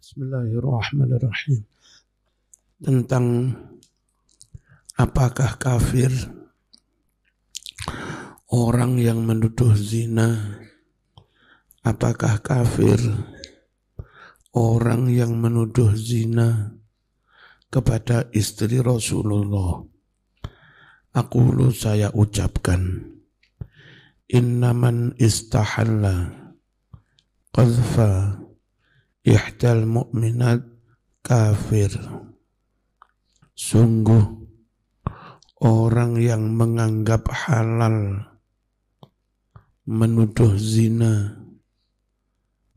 Bismillahirrahmanirrahim. Tentang apakah kafir orang yang menuduh zina, apakah kafir orang yang menuduh zina kepada istri Rasulullah. Aqulu, saya ucapkan, innaman istahalla qadhfa ihdal mu'minat kafir. Sungguh orang yang menganggap halal menuduh zina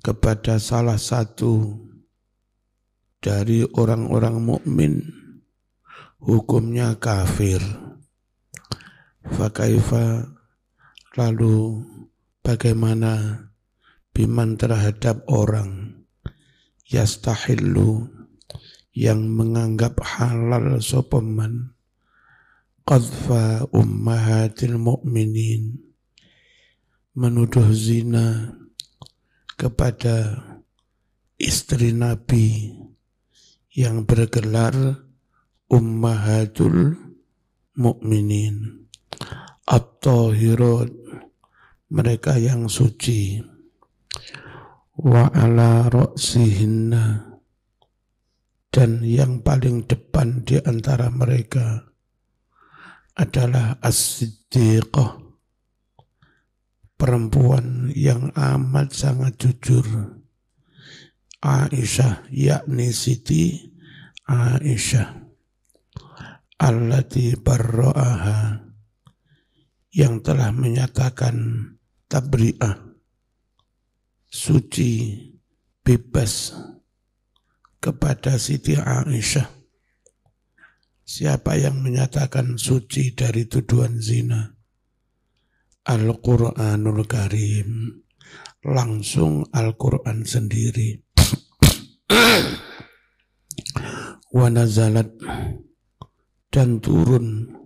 kepada salah satu dari orang-orang mukmin, hukumnya kafir. Fakaifa, lalu bagaimana biman terhadap orang yastahillu yang menganggap halal sopaman qadhfa ummahatil mu'minin, menuduh zina kepada istri Nabi yang bergelar ummahatul mu'minin, at-tahirat, mereka yang suci, wa ala ra'sihinna, dan yang paling depan di antara mereka adalah as-siddiqah, perempuan yang amat sangat jujur, Aisyah, yakni Siti Aisyah, allati barra'aha, yang telah menyatakan tabri'ah, suci, bebas kepada Siti Aisyah. Siapa yang menyatakan suci dari tuduhan zina? Al-Quranul Karim, langsung Al-Quran sendiri. Wa nazalat, dan turun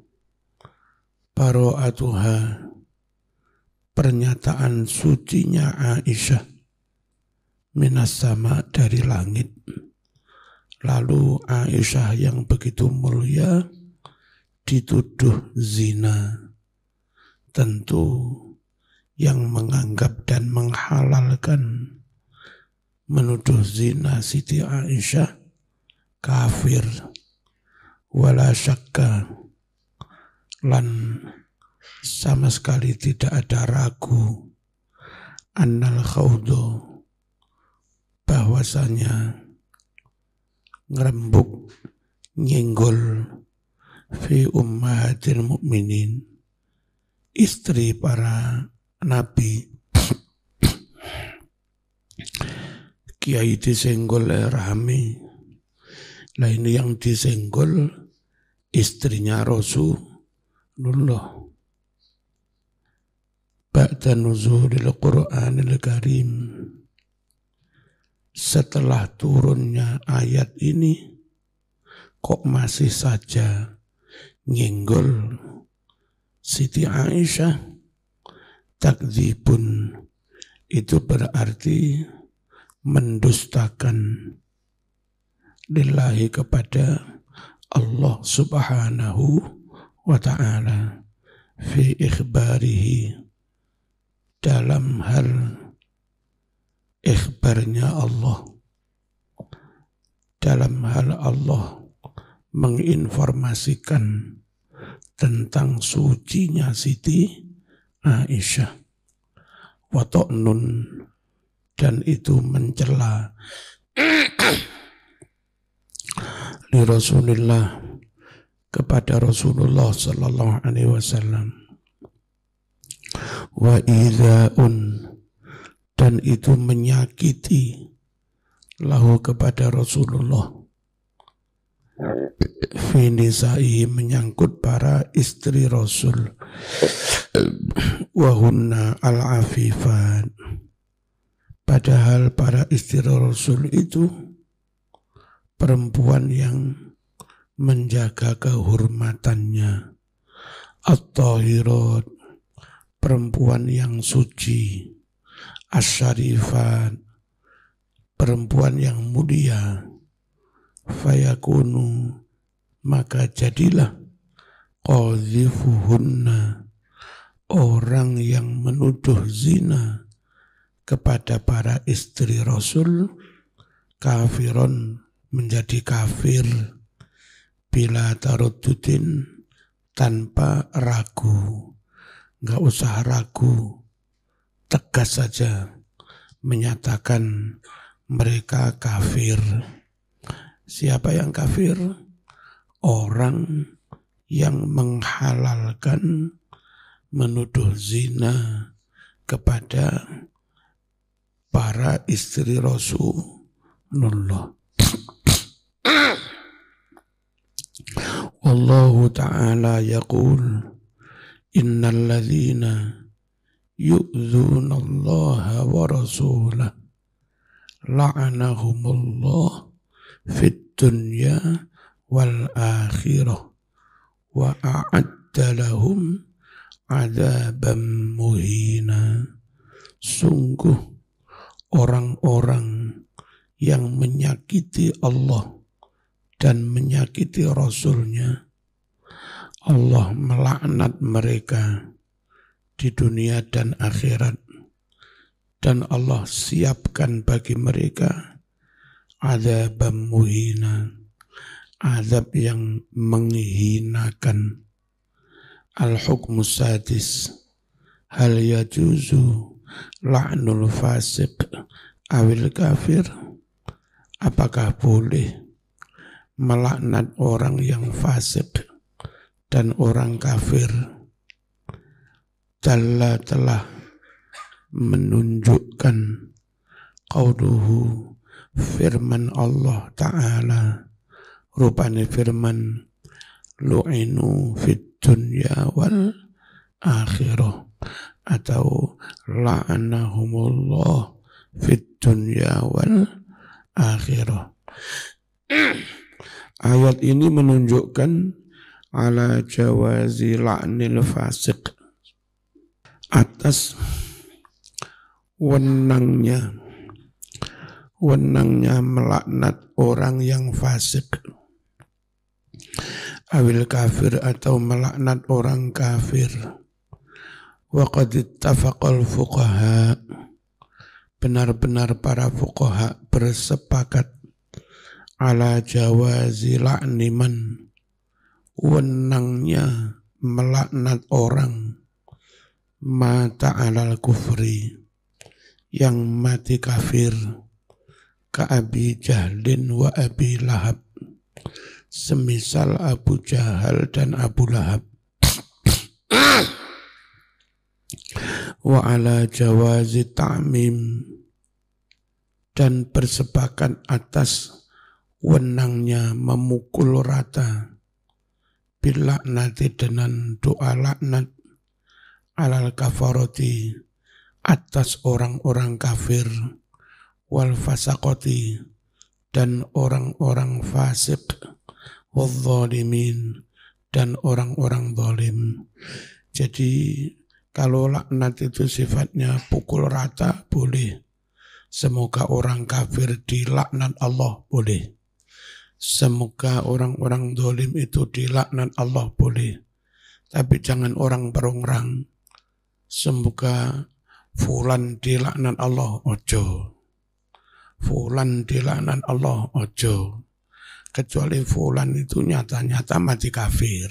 baro'atuha, pernyataan sucinya Aisyah, minas sama, dari langit. Lalu Aisyah yang begitu mulia dituduh zina. Tentu yang menganggap dan menghalalkan menuduh zina Siti Aisyah kafir. Wala syakka, lan sama sekali tidak ada ragu, annal khawdo, bahwasanya ngerembuk, nyenggol, fi ummahatil mu'minin, istri para nabi. Kiai disenggol rame, lah ini yang disenggol istrinya Rasulullah. Ba'da nuzulil Qur'anil Karim, setelah turunnya ayat ini, kok masih saja nyenggol Siti Aisyah? Takdzibun, itu berarti mendustakan lillahi, kepada Allah subhanahu wa ta'ala, fi ikhbarihi, dalam hal ikhbarnya Allah, dalam hal Allah menginformasikan tentang sucinya Siti Aisyah. Wa ta'nun, dan itu mencela li Rasulillah, kepada Rasulullah sallallahu alaihi wasallam. Wa idza'un, dan itu menyakiti lahu, kepada Rasulullah, fi nisa'i, menyangkut para istri Rasul, wa hunna al-afifat, padahal para istri Rasul itu perempuan yang menjaga kehormatannya, at-tahirat, perempuan yang suci, as-syarifat, perempuan yang mulia, fayakunu, maka jadilah qadhifuhunna, orang yang menuduh zina kepada para istri Rasul, kafiron, menjadi kafir, bila taruddudin, tanpa ragu. Enggak usah ragu, tegas saja menyatakan mereka kafir. Siapa yang kafir? Orang yang menghalalkan menuduh zina kepada para istri Rasulullah. Wallahu ta'ala yaqul, innal ladzina yu'dzuna Allah wa rasulahu la'anahumullah fid dunya wal akhirah wa a'adda lahum adzaban muhina. Sungguh orang-orang yang menyakiti Allah dan menyakiti Rasul-Nya, Allah melaknat mereka di dunia dan akhirat, dan Allah siapkan bagi mereka adzabam muhina, azab yang menghinakan. Al-hukmu sadis, hal yajuzu la'nul fasik awil kafir, apakah boleh melaknat orang yang fasik dan orang kafir? Jalla telah menunjukkan qauluhu, firman Allah Ta'ala, rupanya firman lu'inu fid dunya wal akhirah, atau la'anahumullah fid dunya wal akhirah. Ayat ini menunjukkan ala jawazi la'nil fasik, atas wenangnya melaknat orang yang fasik, awil kafir, atau melaknat orang kafir. Wa qad ittafaqal fuqaha, benar-benar para fuqaha bersepakat ala jawazi la'ni man, wenangnya melaknat orang mata alal kufri, yang mati kafir, ka Abi Jahlin wa Abi Lahab, semisal Abu Jahal dan Abu Lahab. Wa ala jawazi ta'mim, dan bersepakat atas wenangnya memukul rata bilaknati, dengan doa laknat, alal kafaroti, atas orang-orang kafir, wal fasaqoti, dan orang-orang fasik, wal zalimin, dan orang-orang zalim. Jadi kalau laknat itu sifatnya pukul rata, boleh. Semoga orang kafir dilaknat Allah, boleh. Semoga orang-orang zalim itu dilaknat Allah, boleh. Tapi jangan orang per orang. Semoga fulan dilaknat Allah, ojo. Fulan dilaknat Allah, ojo. Kecuali fulan itu nyata-nyata mati kafir.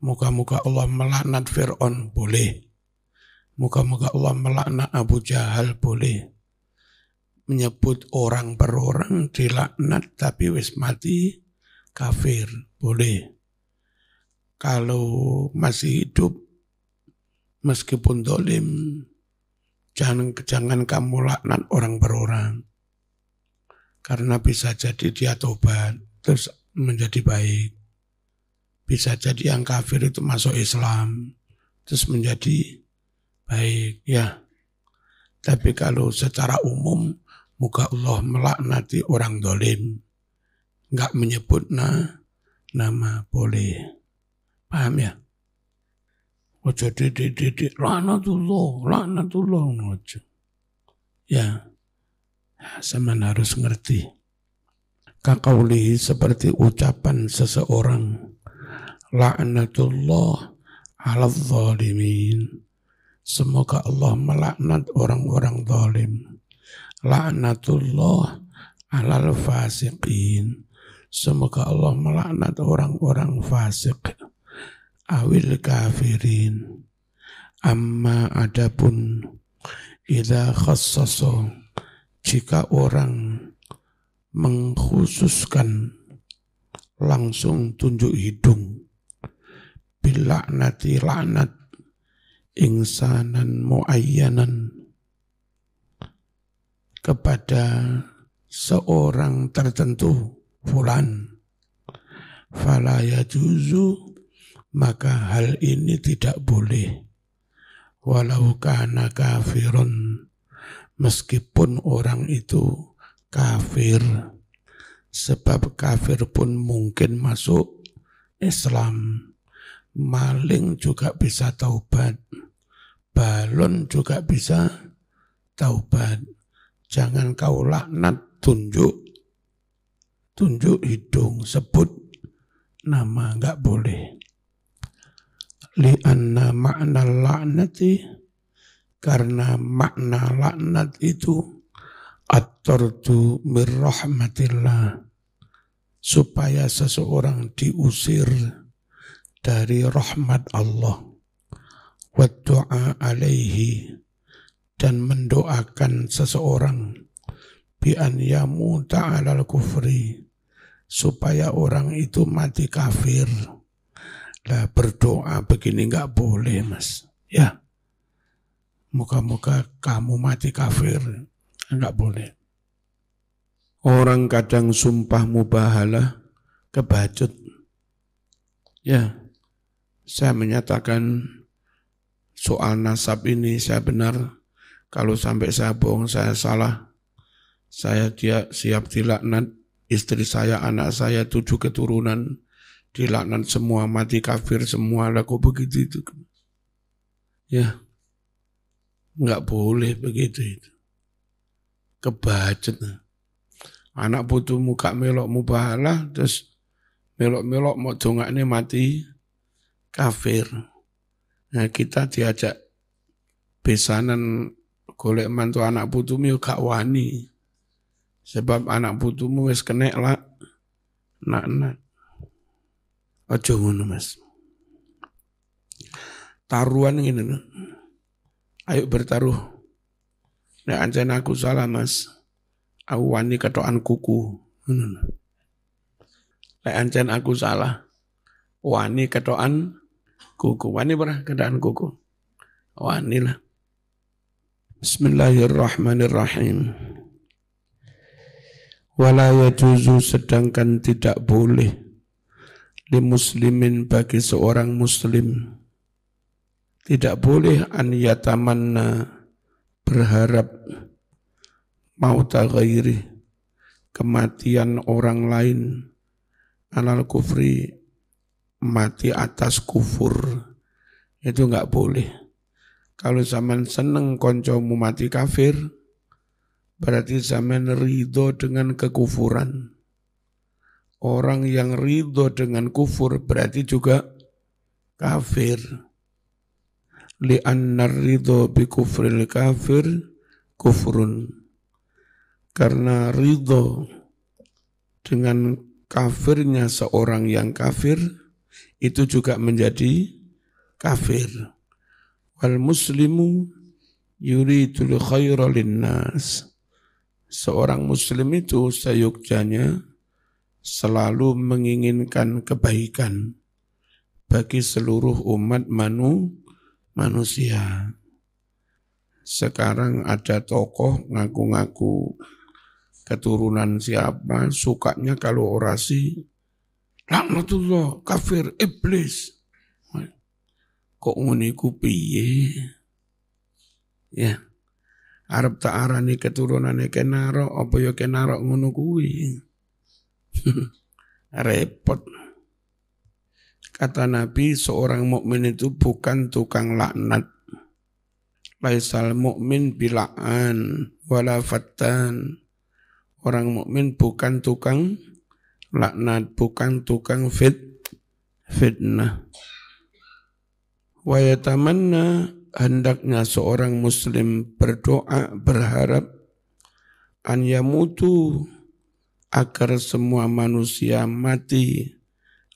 Moga-moga Allah melaknat Fir'aun, boleh. Moga-moga Allah melaknat Abu Jahal, boleh. Menyebut orang per orang dilaknat tapi wis mati kafir, boleh. Kalau masih hidup meskipun zalim, jangan kamu laknat orang per orang. Karena bisa jadi dia tobat terus menjadi baik. Bisa jadi yang kafir itu masuk Islam terus menjadi baik, ya. Tapi kalau secara umum, moga Allah melaknati orang zalim, enggak menyebut nama, boleh. Paham ya? Ojo didik laknatullah ojo. Ya. Zaman harus ngerti. Kaqaulihi seperti ucapan seseorang, la'natullah 'alal zalimin. Semoga Allah melaknat orang-orang zalim. La'natullah 'alal fasiqin. Semoga Allah melaknat orang-orang fasik. Awil kafirin. Amma adapun idza khassasa, jika orang mengkhususkan langsung tunjuk hidung bilaknati laknat insanan muayyanan kepada seorang tertentu fulan, fala yajuzu, maka hal ini tidak boleh, walau kana kafirun, meskipun orang itu kafir, sebab kafir pun mungkin masuk Islam. Maling juga bisa taubat, balon juga bisa taubat. Jangan kau laknat tunjuk hidung, sebut nama, enggak boleh. Li'anna makna laknati, karena makna laknat itu at-tardu mir rahmatillah, supaya seseorang diusir dari rahmat Allah, wa du'a alaihi, dan mendoakan seseorang bi an yamuta 'alal kufri, supaya orang itu mati kafir. Lah berdoa begini enggak boleh, Mas. Ya. Moga-moga kamu mati kafir. Enggak boleh. Orang kadang sumpah mubahalah kebacut. Ya. Saya menyatakan soal nasab ini saya benar. Kalau sampai saya bohong, saya salah. Saya siap dilaknat. Istri saya, anak saya, 7 keturunan dilaknat semua, mati kafir semua. Lah kok begitu itu? Ya, nggak boleh begitu itu. Kebacut. Anak putumu gak melok mubahalah, terus melok-melok mau dongaknya mati kafir. Nah kita diajak besanan golek mantu anak putumu gak wani. Sebab anak putumu wis kenek lah. Nak. Aja ngono, Mas. Taruhan ngene. Ayo bertaruh. Nek ancen aku salah, Mas. Aku wani ketokan kuku. Nek ancen aku salah. Wani ketokan kuku. Wani pernah ketokan kuku. Wani lah. Bismillahirrahmanirrahim. Wala yajuzu, sedangkan tidak boleh li muslimin, bagi seorang muslim, tidak boleh an yatamanna, berharap mauta ghairi, kematian orang lain, alal kufri, mati atas kufur. Itu enggak boleh. Kalau zaman seneng koncomu mati kafir, berarti zaman ridho dengan kekufuran. Orang yang ridho dengan kufur berarti juga kafir. Li'anna ridho bi kufril kafir kufrun. Karena ridho dengan kafirnya seorang yang kafir itu juga menjadi kafir. Wal muslimu yuridul khaira linnas. Seorang muslim itu seyogyanya selalu menginginkan kebaikan bagi seluruh umat manusia. Sekarang ada tokoh ngaku-ngaku keturunan siapa, sukanya kalau orasi laknatullah, kafir, iblis. Kok nguniku piye? Ya. Arab tak arani keturunane kenaro, apa ya kenaro ngono kuwi. Repot. Kata Nabi, seorang mukmin itu bukan tukang laknat. Laisal mukmin bila'an wala fattan. Orang mukmin bukan tukang laknat, bukan tukang fitnah. Wa yatamanna, hendaknya seorang muslim berdoa, berharap an yamutu, agar semua manusia mati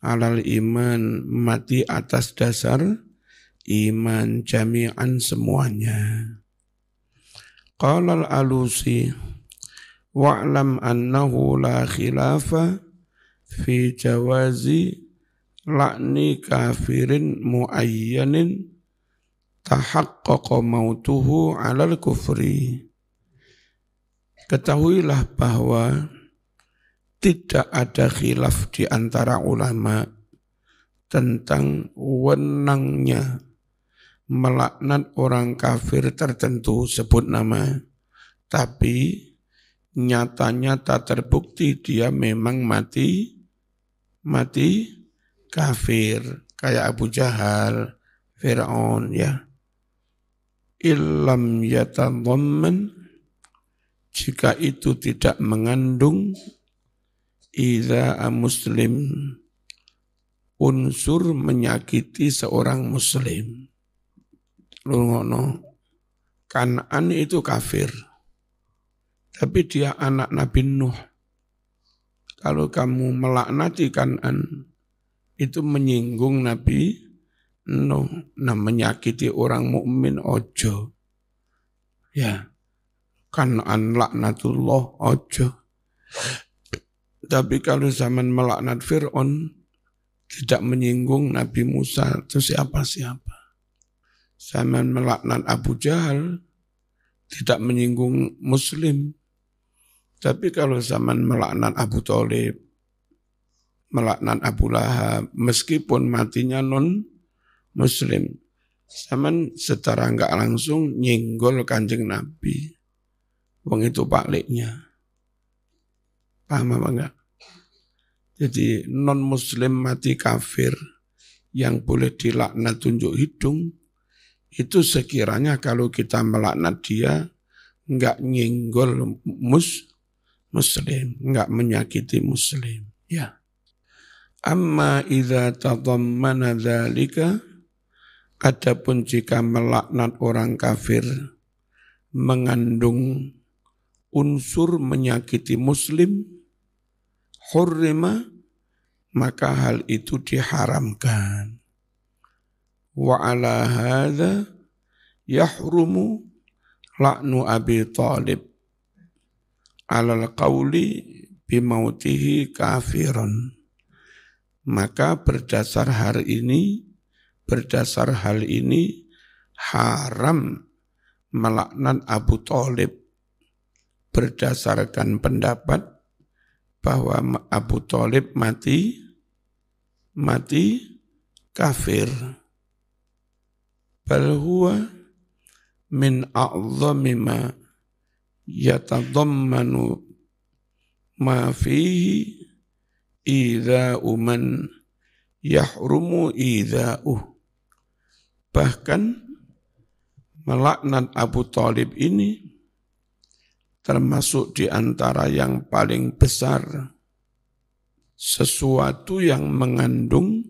alal iman, mati atas dasar iman, jami'an semuanya. Qala al-Alusi wa'lam annahu la khilafa fi jawazi la'ni kafirin muayyanin tahaqqaqa mautuhu alal kufri. Ketahuilah bahwa tidak ada khilaf di antara ulama tentang wenangnya melaknat orang kafir tertentu, sebut nama, tapi nyata-nyata terbukti dia memang mati kafir, kayak Abu Jahal, Fir'aun, ya. Illam yatadhamman, jika itu tidak mengandung idza muslim, unsur menyakiti seorang muslim. Lungono, Kan'an itu kafir, tapi dia anak Nabi Nuh. Kalau kamu melaknati Kan'an, itu menyinggung Nabi Nuh. Nah, menyakiti orang mukmin ojo. Ya, Kan'an laknatullah ojo. Tapi kalau zaman melaknat Fir'aun, tidak menyinggung Nabi Musa, itu siapa-siapa. Zaman melaknat Abu Jahal, tidak menyinggung Muslim. Tapi kalau zaman melaknat Abu Thalib, melaknat Abu Lahab, meskipun matinya non-Muslim, zaman secara enggak langsung nyinggol Kanjeng Nabi. Wong itu pakliknya. Paham apa enggak? Jadi non-Muslim mati kafir yang boleh dilaknat tunjuk hidung, itu sekiranya kalau kita melaknat dia enggak nyinggol Muslim, enggak menyakiti Muslim. Ya. Amma idza tadammana dzalika, adapun jika melaknat orang kafir mengandung unsur menyakiti Muslim, hurrima, maka hal itu diharamkan. Wa ala hadza yahrumu la'nu Abi Thalib alal qawli bimautihi kafiran. Maka berdasar hal ini haram melaknat Abu Thalib berdasarkan pendapat bahwa Abu Thalib mati kafir. Bal huwa min a'zami ma yatadammanu ma fihi idza'u man yahrumu idza'uh. Bahkan melaknat Abu Thalib ini termasuk di antara yang paling besar, sesuatu yang mengandung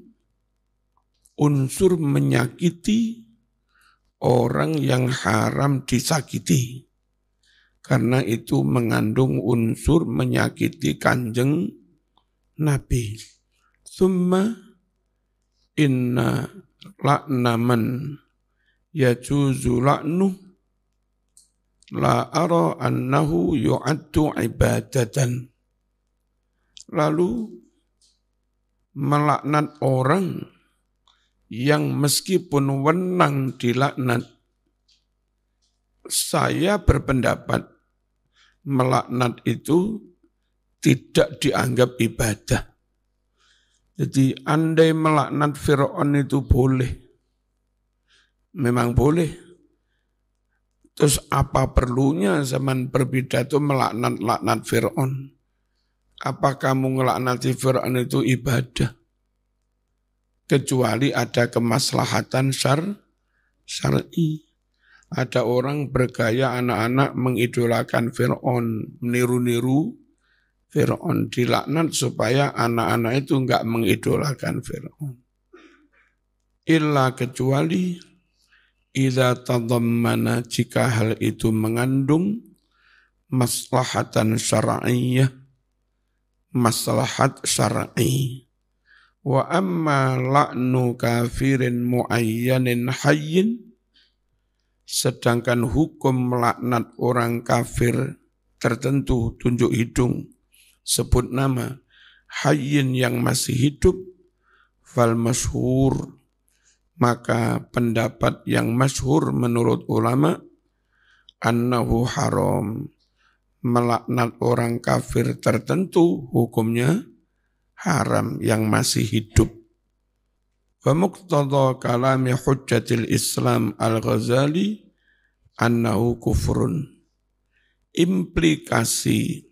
unsur menyakiti orang yang haram disakiti. Karena itu mengandung unsur menyakiti Kanjeng Nabi. Summa inna la'na man yajuzu la'nuh la ara annahu yu'addu ibadatan. Lalu melaknat orang yang meskipun wenang dilaknat, saya berpendapat melaknat itu tidak dianggap ibadah. Jadi andai melaknat Fir'aun itu boleh, memang boleh. Terus apa perlunya zaman berpidato melaknat Fir'aun? Apa kamu ngelaknati Fir'aun itu ibadah? Kecuali ada kemaslahatan syar'i. Ada orang bergaya anak-anak mengidolakan Fir'aun, meniru-niru Fir'aun dilaknat supaya anak-anak itu enggak mengidolakan Fir'aun. Illa kecuali idza tadammana jika hal itu mengandung maslahatan syar'iyyah, maslahat syar'i. Wa amma la'nu kafirin muayyanin hayyin, sedangkan hukum melaknat orang kafir tertentu, tunjuk hidung, sebut nama, hayyin yang masih hidup, fal masyhur, maka pendapat yang masyhur menurut ulama, annahu haram, melaknat orang kafir tertentu hukumnya haram yang masih hidup. Wa muqtada kalami hujjatil Islam Al-Ghazali annahu kufrun. Implikasi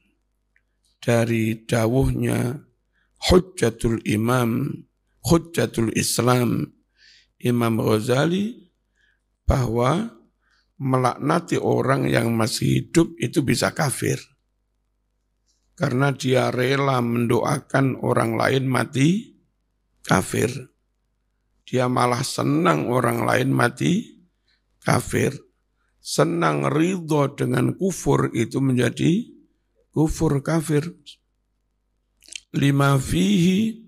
dari dawuhnya hujjatul Islam Imam Ghazali bahwa melaknati orang yang masih hidup itu bisa kafir. Karena dia rela mendoakan orang lain mati kafir. Dia malah senang orang lain mati kafir. Senang ridho dengan kufur itu menjadi kufur kafir. Lima fihi,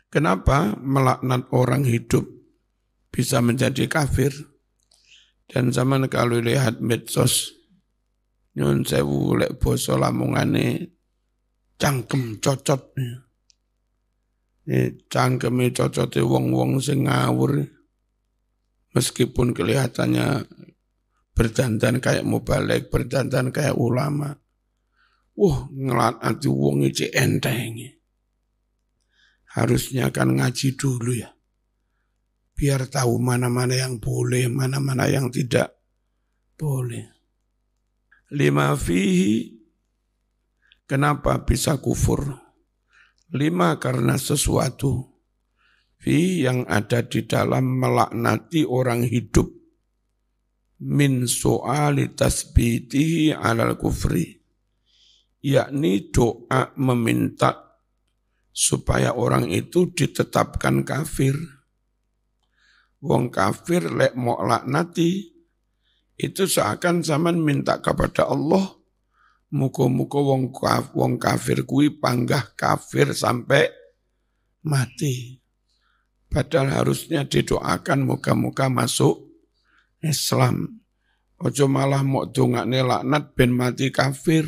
kenapa melaknat orang hidup bisa menjadi kafir? Dan zaman kalau lihat medsos, nyun sewu lek basa lamungane cangkem cocot. Cangkeme cocote wong-wong sing ngawur, meskipun kelihatannya berdandan kayak mubalek, berdandan kayak ulama. Ngelaknati wong iki enteng. Harusnya kan ngaji dulu ya. Biar tahu mana-mana yang boleh, mana-mana yang tidak boleh. Lima fihi, kenapa bisa kufur? Lima karena sesuatu. Fi yang ada di dalam melaknati orang hidup. Min so'ali tasbitihi alal kufri. Yakni doa meminta supaya orang itu ditetapkan kafir. Wong kafir lek mau laknati, itu seakan zaman minta kepada Allah, muka-muka wong kafir kui panggah kafir sampai mati. Padahal harusnya didoakan muka-muka masuk Islam. Ojo malah mau dongakne laknat ben mati kafir.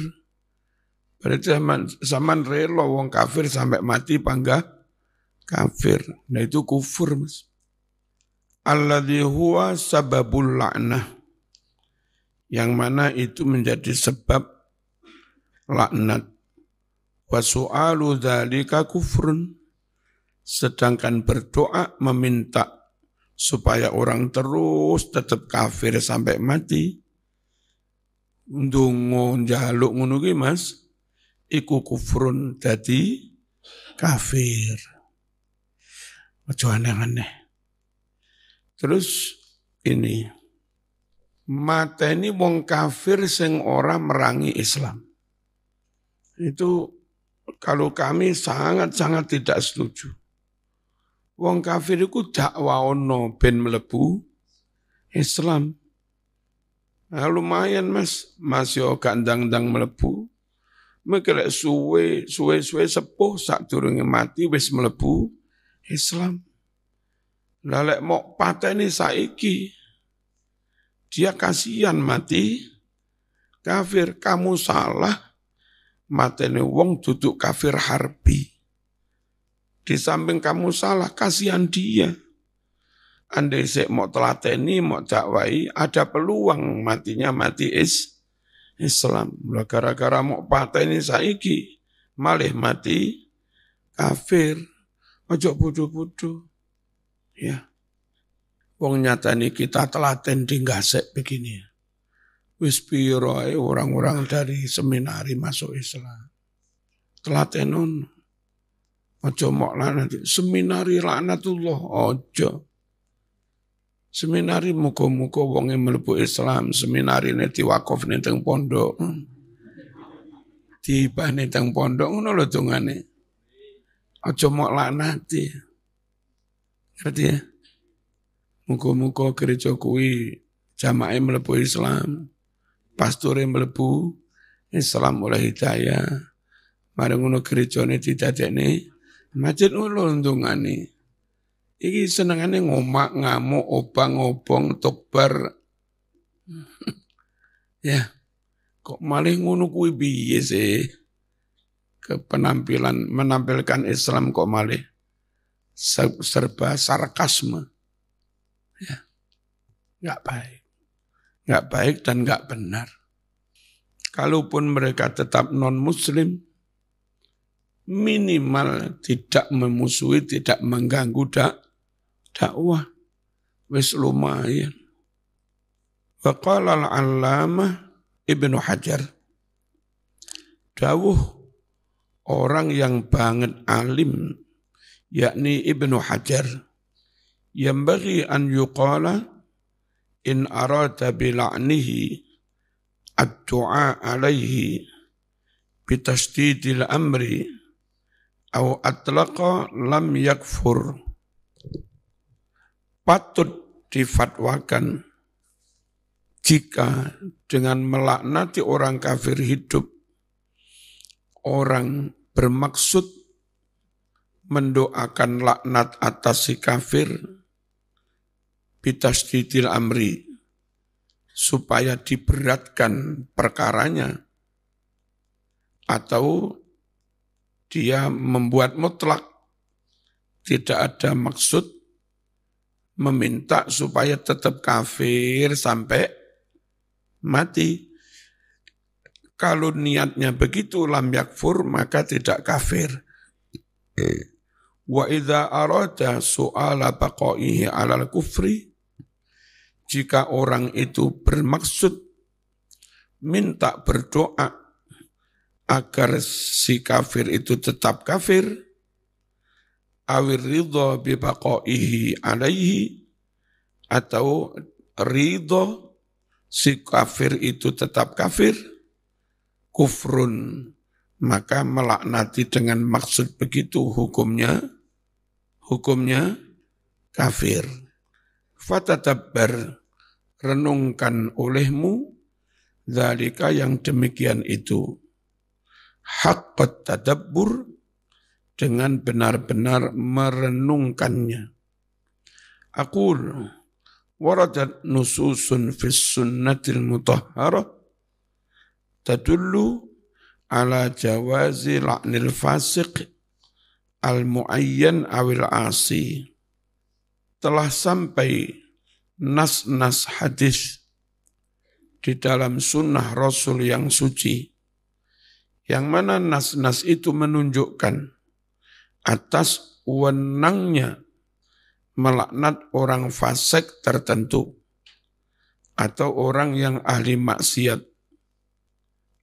Berarti zaman rela wong kafir sampai mati panggah kafir. Nah itu kufur, Mas. Alladzi huwa sababul la'nah, yang mana itu menjadi sebab laknat. Wa su'alu dzalika kufrun, sedangkan berdoa meminta supaya orang terus tetap kafir sampai mati, ndonga njaluk ngono ki Mas, iku kufrun, dadi kafir. Ojo aneh-aneh. Terus ini, mateni wong kafir sing ora merangi Islam. Itu kalau kami sangat-sangat tidak setuju. Wong kafir itu dakwa ono ben mlebu Islam. Nah, lumayan Mas yo gandang-dang mlebu. Mekelek suwe sepuh sak durunge mati wis mlebu Islam. Lalek mau pateni saiki, dia kasihan mati kafir. Kamu salah, mateni wong duduk kafir harbi. Di samping kamu salah, kasihan dia. Andai sik mau telateni, mau dakwai, ada peluang matinya mati Islam. Gara-gara mau pateni saiki, malih mati kafir. Ojo bodoh-bodoh. Ya, wong nyatani kita telaten di Gasek begini. Wis piro orang-orang dari seminari masuk Islam. Telatenon. Ojo mok lanat. Seminari laknatullah. Ojo. Seminari muka-muka wonge mlebu Islam. Seminari ini diwakaf ning teng pondok. Tibane teng pondok ngono lho dongane. Aja mok laknati. Ngerti ya? Muga-muga gereja kuwi jamaah mlebu Islam, pastore mlebu Islam oleh hidayah. Mari ngono gerejane didadekne masjid ngono ndongane. Iki senengane ngomak, ngamuk, obang-obong, tokbar. Ya, kok malih ngono kuwi piye sih? Menampilkan Islam kok malih serba sarkasme. Ya, nggak baik. Nggak baik dan nggak benar. Kalaupun mereka tetap non-muslim, minimal tidak memusuhi, tidak mengganggu dakwah. Wis lumayan. Wa qala al-allamah Ibnu Hajar, dawuh orang yang banget alim, yakni Ibnu Hajar, yang bagi an yuqala in arada bila'nihi ad-du'a alaihi bitasdidil amri au atlaqa lam yakfur. Patut difatwakan jika dengan melaknati orang kafir hidup, orang bermaksud mendoakan laknat atas si kafir bitasdidil amri, supaya diberatkan perkaranya, atau dia membuat mutlak, tidak ada maksud meminta supaya tetap kafir sampai mati. Kalau niatnya begitu lam yakfur, maka tidak kafir. Wa idza arada su'ala baqaihi 'alal kufri, jika orang itu bermaksud minta berdoa agar si kafir itu tetap kafir, awir ridho bibaqaihi alaihi, atau ridho si kafir itu tetap kafir, kufrun, maka melaknati dengan maksud begitu hukumnya kafir. Fatadabbar, renungkan olehmu dzalika yang demikian itu, haqqat tadabbur, dengan benar-benar merenungkannya. Aqul waradat nususun fis sunnatil mutahharah tadullu ala jawazi la'nil fasiq al-mu'ayyan awil asi. Telah sampai nas-nas hadis di dalam sunnah Rasul yang suci, yang mana nas-nas itu menunjukkan atas wenangnya melaknat orang fasik tertentu atau orang yang ahli maksiat,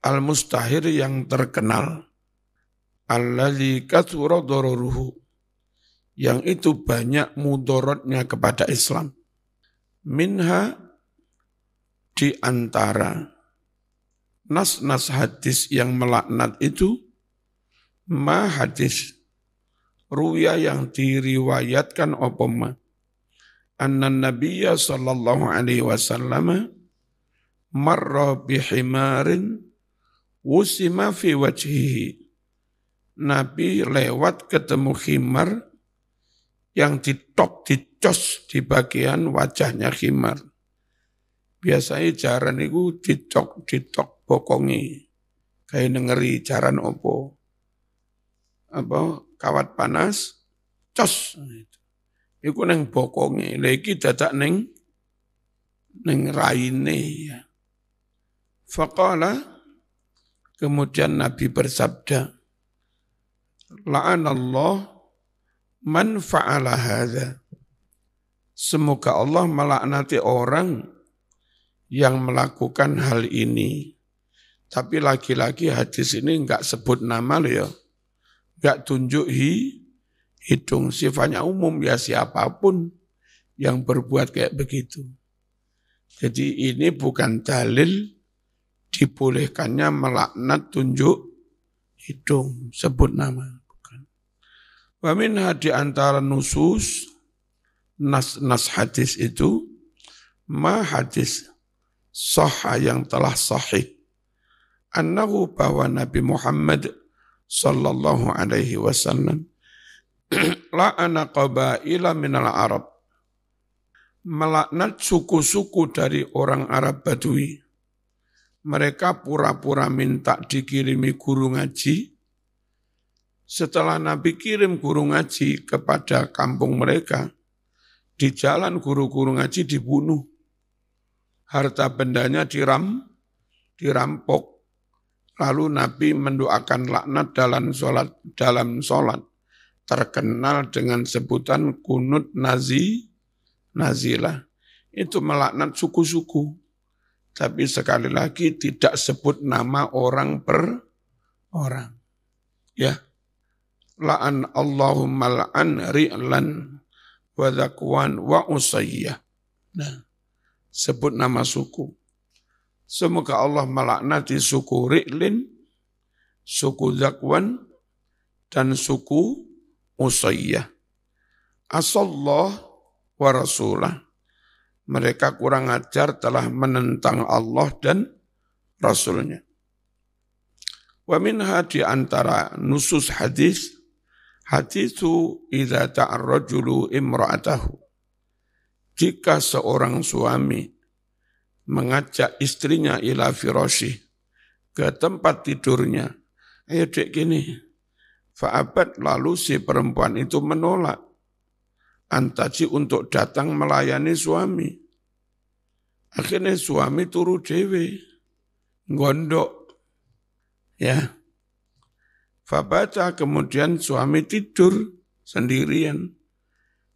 al-mustahir yang terkenal, alladzi katsura dararuhu, yang itu banyak mudaratnya kepada Islam. Minha, di antara nas-nas hadis yang melaknat itu, ma hadis ruya yang diriwayatkan opoma, anna nabiyya sallallahu alaihi wasallam marra bihimarin wusima fi wajhihi. Nabi lewat ketemu khimar yang dicos di bagian wajahnya khimar. Biasanya jaran itu dicok bokongi, kayak nengeri jaran opo. Apa kawat panas, cos. Iku neng bokongi, lagi dadak neng raine. Faqala, kemudian Nabi bersabda, la'anallah man fa'ala hadza. Semoga Allah melaknati orang yang melakukan hal ini. Tapi lagi-lagi hadis ini enggak sebut nama loh ya. Enggak tunjuk hidung, sifatnya umum ya, siapapun yang berbuat kayak begitu. Jadi ini bukan dalil dibolehkannya melaknat tunjuk hidung, sebut nama. Bukan. Wa minha di antara nusus, nas hadis itu, ma hadis sahha yang telah sahih. Annahu bahwa Nabi Muhammad sallallahu alaihi wasallam la'ana qabaila minal Arab, melaknat suku-suku dari orang Arab Badui. Mereka pura-pura minta dikirimi guru ngaji. Setelah Nabi kirim guru ngaji kepada kampung mereka, di jalan guru-guru ngaji dibunuh. Harta bendanya dirampok. Lalu Nabi mendoakan laknat dalam sholat. Terkenal dengan sebutan kunut nazilah. Itu melaknat suku-suku. Tapi sekali lagi tidak sebut nama orang per orang. Ya. La'an Allahumma la'an ri'lan wa dhakwan wa usayyah. Nah, sebut nama suku. Semoga Allah melaknati suku Ri'lin, suku Zakwan, dan suku Usayyah. Asallah wa rasulah. Mereka kurang ajar telah menentang Allah dan Rasulnya. Wa minha di antara nusus hadis, hadisu idza ta'arrajulu imra'atahu. Jika seorang suami mengajak istrinya ila firasyih, ke tempat tidurnya, ayo dek gini, fa'abad, lalu si perempuan itu menolak, antaji untuk datang melayani suami. Akhirnya suami turu dewe, gondok, ya. Fabata, kemudian suami tidur sendirian.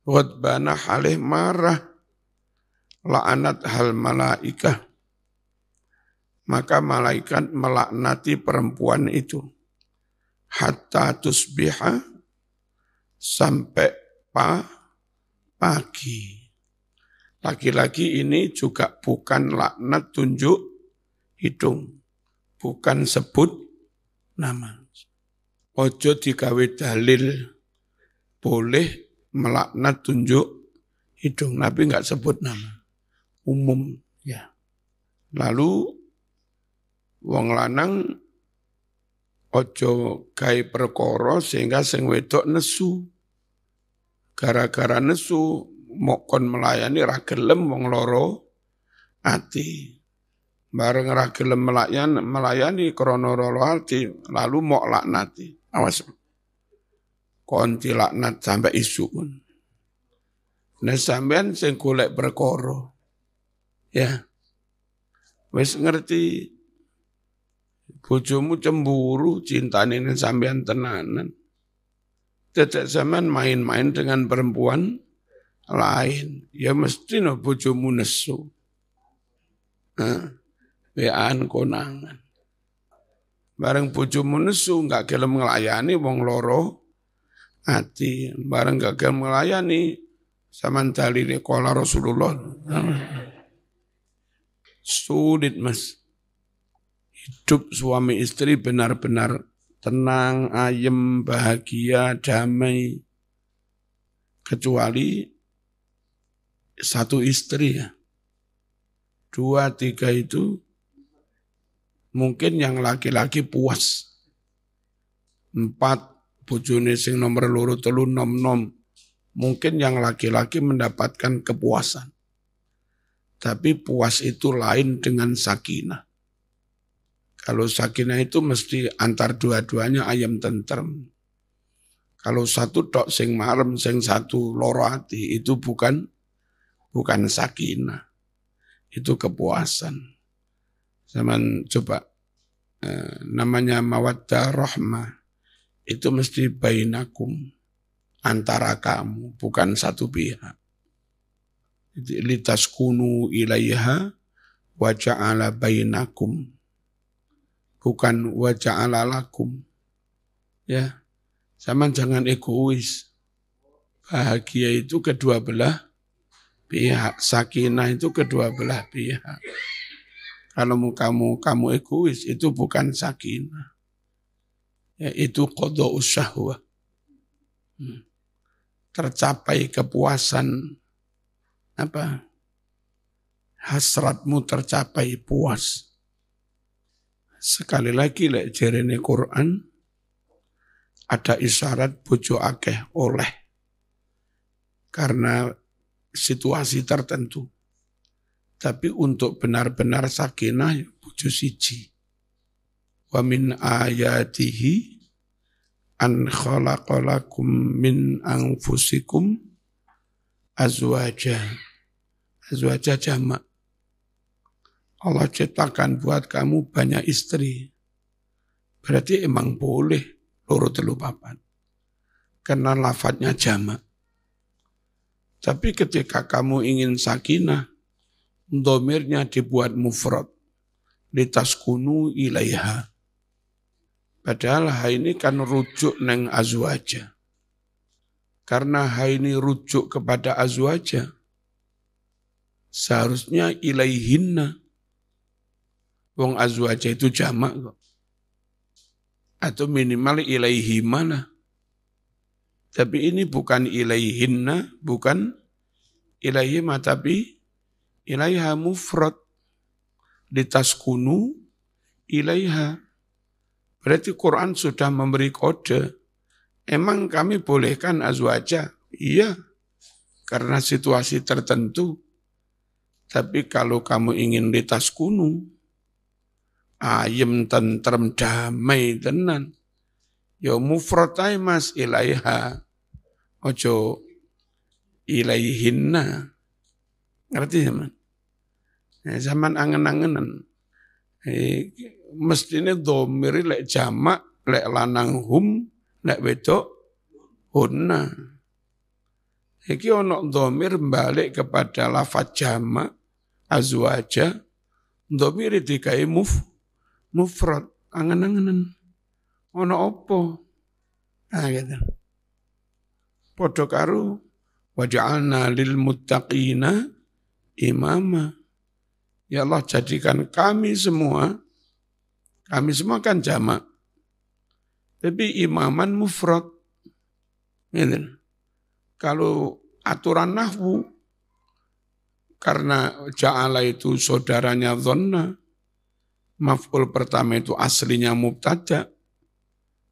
Ghadbana halih marah. La'anat hal malaikah. Maka malaikat melaknati perempuan itu. Hatta tusbiha, sampai pagi. Laki-laki ini juga bukan laknat tunjuk hidung. Bukan sebut nama. Ojo digawe dalil boleh melaknat tunjuk hidung, Nabi enggak sebut nama, umum ya. Lalu wong lanang ojo gawe perkara sehingga sing wedok nesu. Gara-gara nesu mokon melayani ra gelem wong loro ati. Bareng ra gelem melayani krana loro ati, lalu mok laknati. Awas, konti laknat sampai isu pun. Nah sampean sing golek perkara, ya, wis ngerti bojomu cemburu, cintane ning sampean tenanan. Tidak sampean main-main dengan perempuan lain, ya mesti no bojomu nesu. Wean konangan. Bareng bojomu nesu enggak gelem nglayani wong loro ati, bareng enggak gelem nglayani sampean dalile qala Rasulullah. Sulit Mas. Hidup suami istri benar-benar tenang, ayem, bahagia, damai. Kecuali satu istri ya. 2, 3 itu mungkin yang laki-laki puas. 4, bojone sing nomor 2, 3, 6. Mungkin yang laki-laki mendapatkan kepuasan. Tapi puas itu lain dengan sakinah. Kalau sakinah itu mesti antar dua-duanya ayam tentrem. Kalau satu tok sing marem, sing satu loro ati, itu bukan sakinah. Itu kepuasan. Zaman coba namanya mawaddah rahmah itu mesti bainakum, antara kamu, bukan satu pihak. Litaskunu ilaiha wa ja'ala bainakum, bukan wa ja'ala lakum. Ya, sama jangan egois. Bahagia itu kedua belah pihak, sakinah itu kedua belah pihak. Kalau kamu egois, itu bukan sakinah. yaitu qada'us syahwah. Tercapai kepuasan, hasratmu tercapai puas. Sekali lagi lek jarene Quran ada isyarat bojo akeh oleh karena situasi tertentu. Tapi untuk benar-benar sakinah bojo siji. Wa min ayatihi an khalaqalakum min anfusikum azwaja. Azwaja jamak. Allah ciptakan buat kamu banyak istri. Berarti emang boleh loro telu papat. Karena lafadznya jamak. Tapi ketika kamu ingin sakinah, dhamirnya dibuat mufrad. Litaskunu ilaiha. Padahal ini kan rujuk neng azwaja. Karena ini rujuk kepada azwaja, seharusnya ilaihinna. Wong azwaja itu jamak kok. Atau minimal ilaihimana. Tapi ini bukan ilaihinna, bukan ilaihima, tapi ilaiha mufrad. Litaskunu ilaiha. Berarti Quran sudah memberi kode. Emang kami bolehkan azwaja? Iya, karena situasi tertentu. Tapi kalau kamu ingin litaskunu, ayem tentrem damai tenan. Ya mufrad ae Mas ilaiha. Ojo ilaihinna. Ngerti zaman? Ya, zaman angen-angenan. Mestine dhamir lek jamak, lek lanang hum, lek wedok hunna. Iki ana dhamir balik kepada lafaz jamak azwaja. Dhamir digawe mufrad, angen-angenan. Ana apa? Nah gitu. Padha karo waja'alna lil muttaqina imama. Ya Allah jadikan kami semua kan jamak. Tapi imaman mufrad. Gitu. Kalau aturan nahwu, karena ja'ala itu saudaranya dhanna, maf'ul pertama itu aslinya mubtada,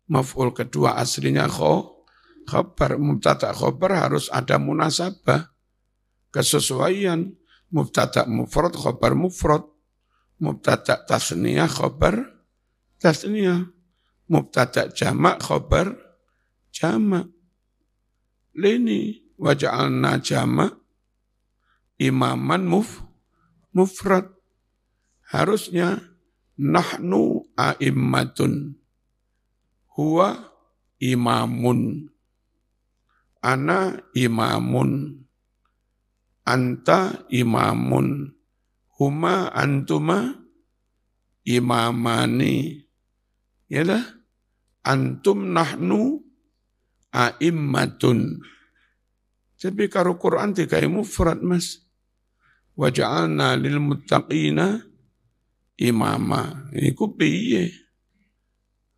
maf'ul kedua aslinya khabar. Mubtada khabar harus ada munasabah, kesesuaian. Mubtada mufrad, khabar mufrad. Mubtada tasniyah, khabar tasniyah. Mubtada jamak, khabar jamak. Lini waja'alna jamak imaman mufrad. Harusnya nahnu a'immatun huwa imamun ana imamun anta imamun huma antuma imamani. Yalah, antum nahnu a'immatun. Tapi kalau Quran dikai mufrad Mas. Waja'alna lil muttaqina imama. Iku piye?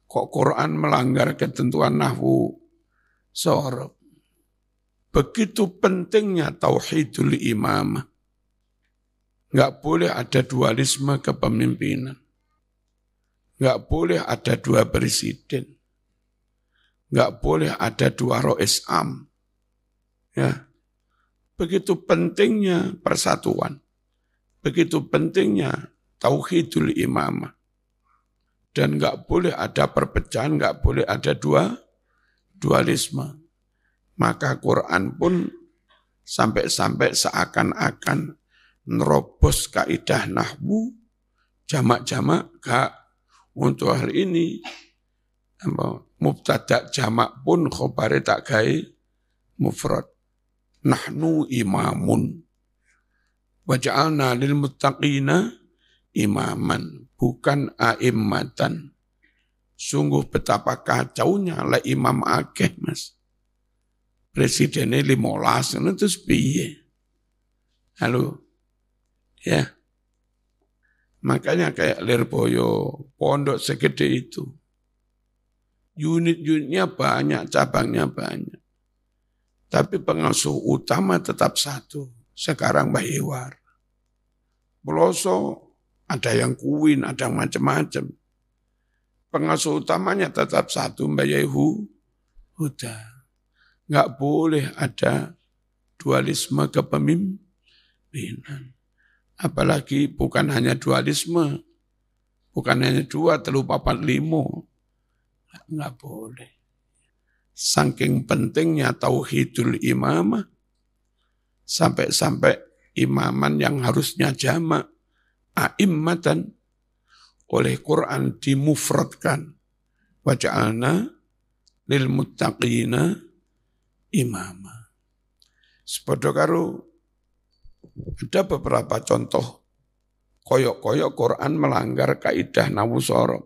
Kok Quran melanggar ketentuan nahwu sorob? Begitu pentingnya tauhidul imamah. Enggak boleh ada dualisme kepemimpinan. Enggak boleh ada dua presiden. Enggak boleh ada dua rois am. Ya. Begitu pentingnya persatuan. Begitu pentingnya tauhidul imamah. Dan enggak boleh ada perpecahan, enggak boleh ada dualisme. Maka Quran pun sampai-sampai seakan-akan nerobos kaidah nahwu, jamak-jamak, gak. Untuk hal ini, mubtada jamak pun khobare tak gawe mufrad. Nahnu imamun. Waja'alna lil muttaqina imaman, bukan a'immatan. Sungguh betapa kacaunya lah imam akeh Mas. Presidennya 15, itu piye? Halo, ya. Makanya kayak Lirboyo, pondok segede itu. Unit-unitnya banyak, cabangnya banyak. Tapi pengasuh utama tetap satu. Sekarang Mbah Iwar. Peloso ada yang Kuwin, ada yang macam-macam. Pengasuh utamanya tetap satu, Mbah Yehu. Udah. Nggak boleh ada dualisme kepemimpinan. Apalagi bukan hanya dualisme. Bukan hanya 2, 3, 4, 5. Nggak boleh. Saking pentingnya tauhidul imamah, sampai-sampai imaman yang harusnya jamak, a'immatan, oleh Quran dimufradkan. Wa ja'alna lil muttaqina imama. Sepadha karo ada beberapa contoh koyok-koyok Quran melanggar kaidah nawusara.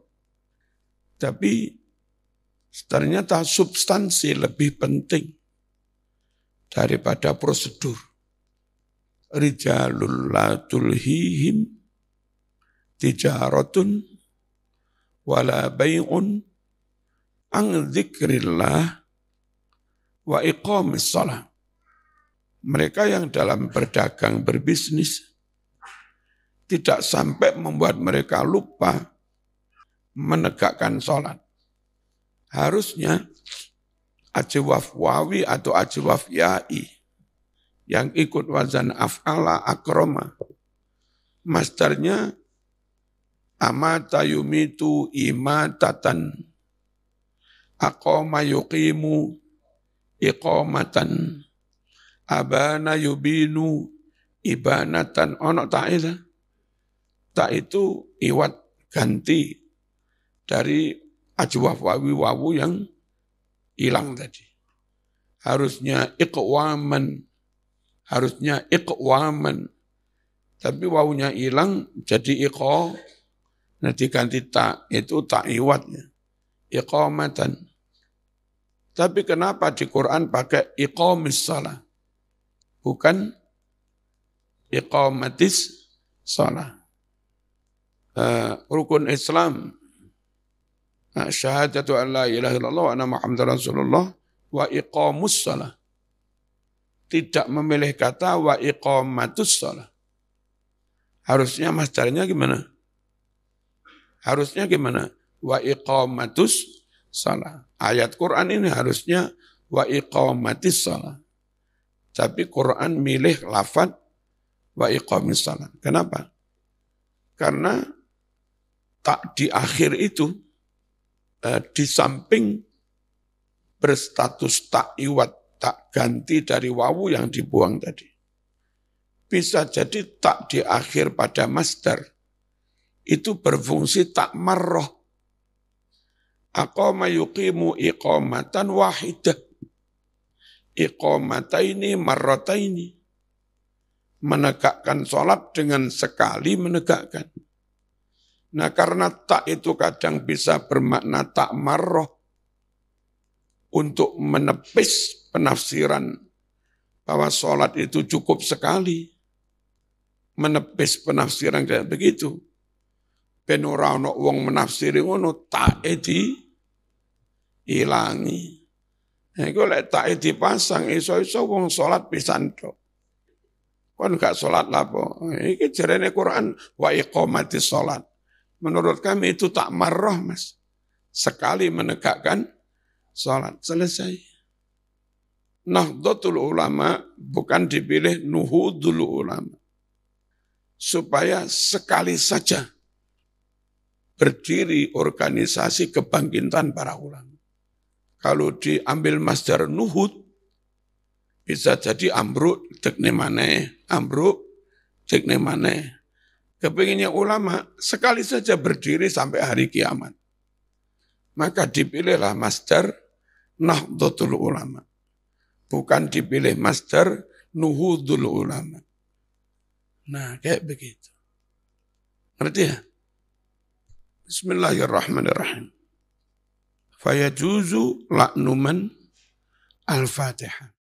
Tapi ternyata substansi lebih penting daripada prosedur. Rijalul la tulhihim tijaratun wala bai'un an dzikrillah wa iqamis shalah. Mereka yang dalam berdagang, berbisnis, tidak sampai membuat mereka lupa menegakkan sholat. Harusnya ajwaf wawi atau ajwaf ya'i yang ikut wazan af'ala akroma. Masdarnya amata yumitu imatatan, aqama yuqimu iqamatan, abana yubinu ibanatan. Ono ta'ila. Tak itu iwat ganti dari ajwaf wawi wawu yang hilang tadi. Harusnya iqwaman. Tapi wawunya hilang jadi iqa. Nanti ganti tak, itu tak iwatnya. Iqamatan. Tapi kenapa di Quran pakai iqamis shalah? Bukan iqamatis shalah. Rukun Islam, syahadatu an la ilaha illallah wa anna Muhammadar Rasulullah wa iqamus shalah. Tidak memilih kata wa iqamatus shalah. Harusnya masdarnya gimana? Wa iqamatus shalah. Ayat Quran ini harusnya wa iqamatis shalah. Tapi Quran milih lafaz wa iqamis shalah. Kenapa? Karena tak di akhir itu, di samping berstatus tak iwat, tak ganti dari wawu yang dibuang tadi. Bisa jadi tak di akhir pada masdar, itu berfungsi tak marroh. Aqama yuqimu iqamatan wahidah. Iqamataini marrataini. Menegakkan sholat dengan sekali menegakkan. Nah karena tak itu kadang bisa bermakna tak marroh, untuk menepis penafsiran bahwa sholat itu cukup sekali. Menepis penafsiran kayak begitu. Ben ora ono wong menafsiri ngono, tak ilangi. Nah iku lek tak dipasang iso-iso wong sholat pisan tok. Kon gak sholat lapo. Iki jarene Quran wa iqamatis sholat. Menurut kami itu tak marroh mas. Sekali menegakkan sholat. Selesai. Nahdlatul ulama bukan dipilih nuhudul ulama. Supaya sekali saja berdiri organisasi kebangkitan para ulama. Kalau diambil masdar nuhud, bisa jadi ambruk, dekne maneh, ambruk, dekne maneh. Kepinginnya ulama sekali saja berdiri sampai hari kiamat. Maka dipilihlah masdar nahdlatul ulama. Bukan dipilih masdar nuhudul ulama. Nah, kayak begitu. Ngerti ya? Bismillahirrahmanirrahim. Fayajuzu la'numan al-Fatihah.